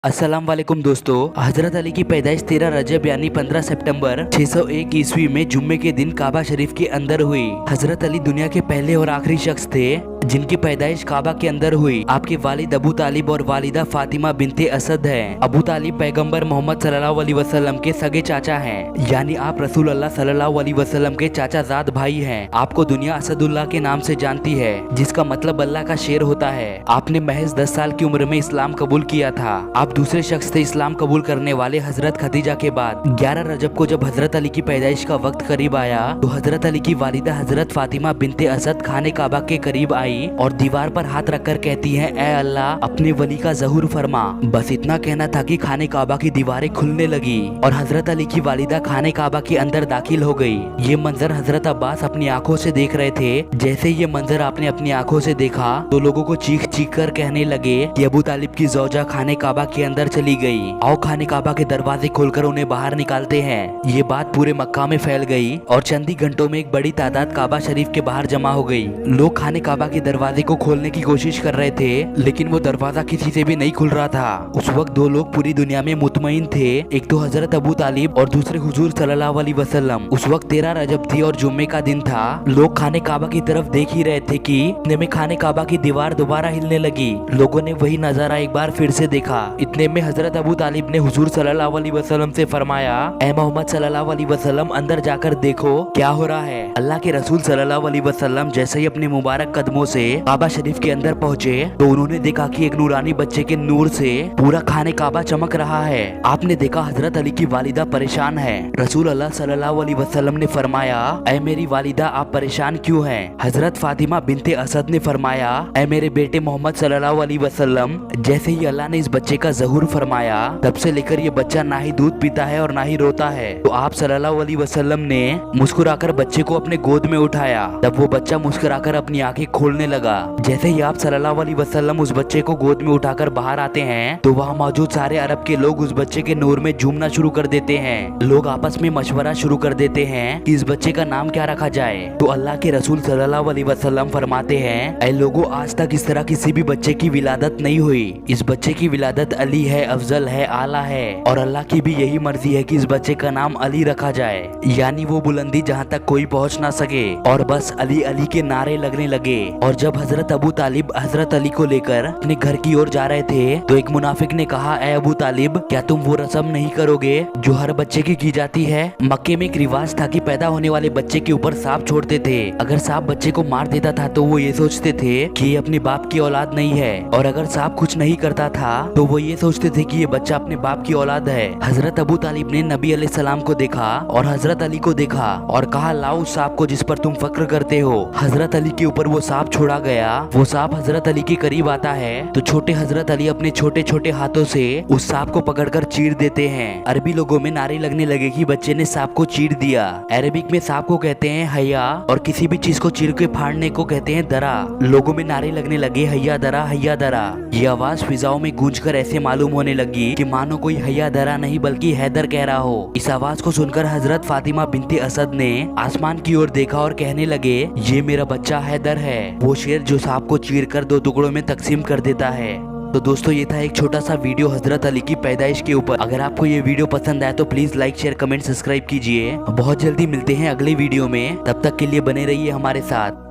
अस्सलाम वालेकुम दोस्तों। हजरत अली की पैदाइश 13 रजब यानी 15 सितंबर 601 ईस्वी में जुम्मे के दिन काबा शरीफ के अंदर हुई। हजरत अली दुनिया के पहले और आखिरी शख्स थे जिनकी पैदाइश काबा के अंदर हुई। आपके वालिद अबू तालिब और वालिदा फातिमा बिनते असद हैं। अबू तालिब पैगंबर मोहम्मद सल्लल्लाहु अलैहि वसल्लम के सगे चाचा हैं, यानी आप रसूल अल्लाह सल्लल्लाहु अलैहि वसल्लम के चाचाजाद भाई हैं। आपको दुनिया असदुल्लाह के नाम से जानती है, जिसका मतलब अल्लाह का शेर होता है। आपने महज 10 साल की उम्र में इस्लाम कबूल किया था। आप दूसरे शख्स थे इस्लाम कबूल करने वाले हजरत खदीजा के बाद। 11 रजब को जब हजरत अली की पैदाइश का वक्त करीब आया तो हजरत अली की वालिदा हजरत फातिमा बिनते असद खाने काबा के करीब आई और दीवार पर हाथ रखकर कहती हैं, ऐ अल्लाह अपने वली का ज़हूर फरमा। बस इतना कहना था कि खाने काबा की दीवारें खुलने लगी और हजरत अली की वालिदा खाने काबा के अंदर दाखिल हो गई। ये मंजर हजरत अब्बास अपनी आंखों से देख रहे थे। जैसे ये मंजर आपने अपनी आंखों से देखा तो लोगों को चीख चीख कर कहने लगे कि अबू तालिब की ज़ौजा खाने काबा के अंदर चली गई, आओ खाने काबा के दरवाजे खोलकर उन्हें बाहर निकालते हैं। ये बात पूरे मक्का में फैल गई और चंद ही घंटों में एक बड़ी तादाद काबा शरीफ के बाहर जमा हो गई। लोग खाने काबा के दरवाजे को खोलने की कोशिश कर रहे थे, लेकिन वो दरवाजा किसी से भी नहीं खुल रहा था। उस वक्त दो लोग पूरी दुनिया में मुतमईन थे, एक तो हजरत अबू तालिब और दूसरे हुजूर सल्लल्लाहु अलैहि वसल्लम। उस वक्त 13 रजब थी और जुम्मे का दिन था। लोग खाने काबा की तरफ देख ही रहे थे कि इतने में खाने काबा की दीवार दोबारा हिलने लगी। लोगों ने वही नजारा एक बार फिर से देखा। इतने में हजरत अबू तालिब ने हुजूर सल्लल्लाहु अलैहि वसल्लम से फरमाया, ऐ मोहम्मद सल्लल्लाहु अलैहि वसल्लम अंदर जाकर देखो क्या हो रहा है। अल्लाह के रसूल सल्लल्लाहु अलैहि वसल्लम जैसे ही अपने मुबारक कदमों से काबा शरीफ के अंदर पहुँचे तो उन्होंने देखा कि एक नूरानी बच्चे के नूर से पूरा खाने काबा चमक रहा है। आपने देखा हजरत अली की वालिदा परेशान है। रसूल अल्लाह सल्लल्लाहु अलैहि वसल्लम ने फरमाया, ऐ मेरी वालिदा आप परेशान क्यों हैं? हजरत फातिमा बिनते असद ने फरमाया, ऐ मेरे बेटे मोहम्मद सल्लल्लाहु अलैहि वसल्लम जैसे ही अल्लाह ने इस बच्चे का ज़हूर फरमाया तब से लेकर ये बच्चा ना ही दूध पीता है और ना ही रोता है। तो आप सल्लल्लाहु अलैहि वसल्लम ने मुस्कुराकर बच्चे को अपने गोद में उठाया। तब वो बच्चा मुस्कुराकर अपनी आंखें खोलने लगा। जैसे ही आप सल्लल्लाहु अलैहि वसल्लम उस बच्चे को गोद में उठाकर बाहर आते हैं तो वहाँ मौजूद सारे अरब के लोग उस बच्चे के नूर में झूमना शुरू कर देते हैं। लोग आपस में मशवरा शुरू कर देते हैं कि इस बच्चे का नाम क्या रखा जाए। तो अल्लाह के रसूल सल्लल्लाहु अलैहि वसल्लम फरमाते हैं, ऐ लोगों आज तक इस तरह किसी भी बच्चे की विलादत नहीं हुई। इस बच्चे की विलादत अली है, अफजल है, आला है और अल्लाह की भी यही मर्जी है कि इस बच्चे का नाम अली रखा जाए, यानी वो बुलंदी जहाँ तक कोई पहुँच ना सके। और बस अली अली के नारे लगने लगे। और जब हजरत अबू तालिब हजरत अली को लेकर अपने घर की ओर जा रहे थे तो एक मुनाफिक ने कहा, ऐ अबू तालिब क्या तुम वो रस्म नहीं करोगे जो हर बच्चे की जाती है? मक्के में एक रिवाज था कि पैदा होने वाले बच्चे के ऊपर सांप छोड़ते थे। अगर सांप बच्चे को मार देता था तो वो ये सोचते थे कि ये अपने बाप की औलाद नहीं है, और अगर सांप कुछ नहीं करता था तो वो ये सोचते थे कि ये बच्चा अपने बाप की औलाद है। हजरत अबू तालिब ने नबी अलैहिस्सलाम को देखा और हजरत अली को देखा और कहा, लाओ उस सांप को जिस पर तुम फक्र करते हो। हजरत अली के ऊपर वो सांप छोड़ा गया। वो सांप हजरत अली के करीब आता है तो छोटे हजरत अली अपने छोटे छोटे हाथों से उस सांप को पकड़कर चीर देते हैं। अरबी लोगों में नारे लगने लगे कि बच्चे ने सांप को चीर दिया। अरबिक में सांप को कहते हैं हया और किसी भी चीज को चीर के फाड़ने को कहते हैं दरा। लोगों में नारे लगने लगे हया दरा हया दरा। ये आवाज फिजाओं में गूंजकर ऐसे मालूम होने लगी कि मानो कोई हया दरा नहीं बल्कि हैदर कह रहा हो। इस आवाज को सुनकर हजरत फातिमा बिनते असद ने आसमान की ओर देखा और कहने लगे, ये मेरा बच्चा हैदर है, वो शेर जो सांप को चीरकर 2 टुकड़ों में तकसीम कर देता है। तो दोस्तों ये था एक छोटा सा वीडियो हजरत अली की पैदाइश के ऊपर। अगर आपको ये वीडियो पसंद आया तो please like share comment subscribe कीजिए। बहुत जल्दी मिलते हैं अगले वीडियो में, तब तक के लिए बने रहिए हमारे साथ।